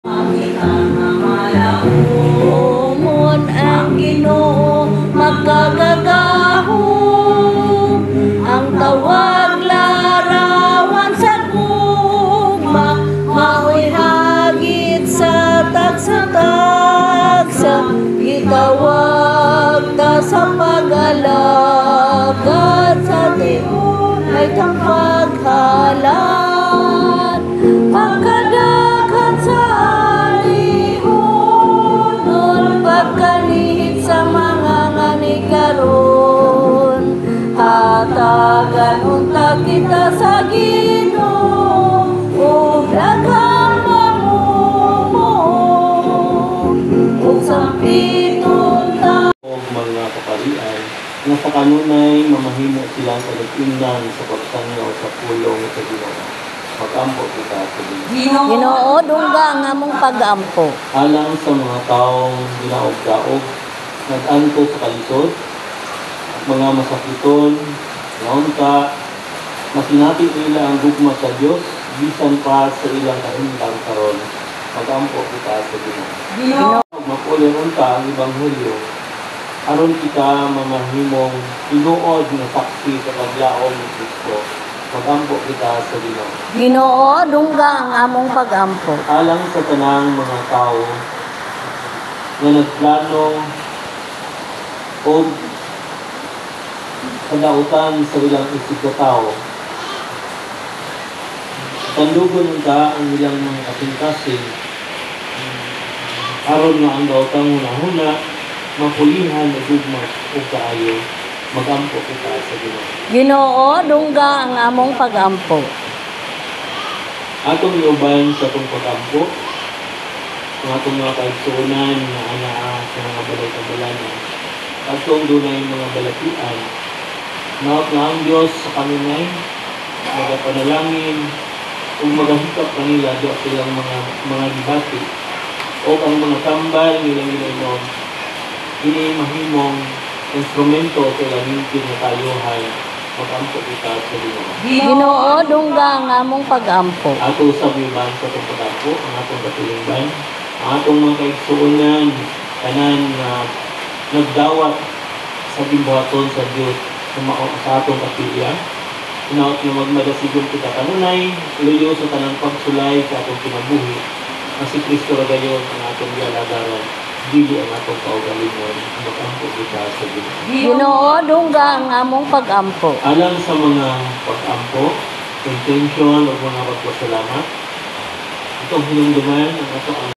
Umon ang Ginoo magkagagahong, ang tawag larawan sa gugma, maoy hagit sa tagsa-tagsa, itawag ta sa pag-alagad sa tiyon ay kang paghalat. Pagkadagan sa alihon, pagkalihit sa mga nganikaron, hatagan unta kita sa Ginoo, o daghang mamumuo, ug sampiton ta. Mga kaparian, nga sa kanunay mamahimo silang kalagtingan sa pagsanyo sa pulong sa Ginoo. Pag-ampo kita sa Ginoo. Ginoo, dungga nga mong pag-ampo. Alang sa mga taong ginaog-daog, nag-anto sa kalisod, at mga masakiton, naunta, masinati nila ang gugma sa Dios, bisan pa sa ilang kahintang karon. Pag-ampo kita sa Ginoo. Mapulim unta ang Ebanghelyo, aron kita mamahimong tinuod na saksi sa paglaom ni Kristo. Pag-ampo kita sa Ginoo. Ginoo, dungga ang among pag-ampo. Alang sa tanang mga tao nga nagplano o kadautan sa ilang isip na tao, tandugon ka ang ilang mga kasing-kasing aron nga ang daotang huna-huna mapulihan na gugma o kaayo. Mag-ampo kita sa Ginoo. Ginoo, dungga ang among pag-ampo. Atong iuban sa itong pag-ampo, ang atong mga kaigsuunan na anaa sa mga balay-kabalanan, atong dunay mga balatian, naot na ang Diyos sa kanunay, magapanalangin, kung magahikap kanila doon silang mga gibati, o ang mga tambal nilang ginainom, ini mahimong instrumento sa lamintin na tayuhan. Mag-ampo kita sa Ginoo. Ginoo, dungga ang among pag-ampo. Ato sa biban sa itong pag-ampo, ang atong katulungban, ang atong mga kaigsuunan, kanan na nagdawat sa gimbuhaton sa Diyos sa atong kapilya. Inaot na magmadasigon kita kanunay, luyo sa tanang pagsulay sa atong kinabuhi. Ang si Kristo ragayon ang atong gialagaran, dili ang atong kaugalingon. Mag-ampo kita sa Ginoo. Ginoo, dungga ang among pag-ampo. Alang sa mga pag-ampo, intention o mga pagpasalamat, itong hinumduman ang ato ang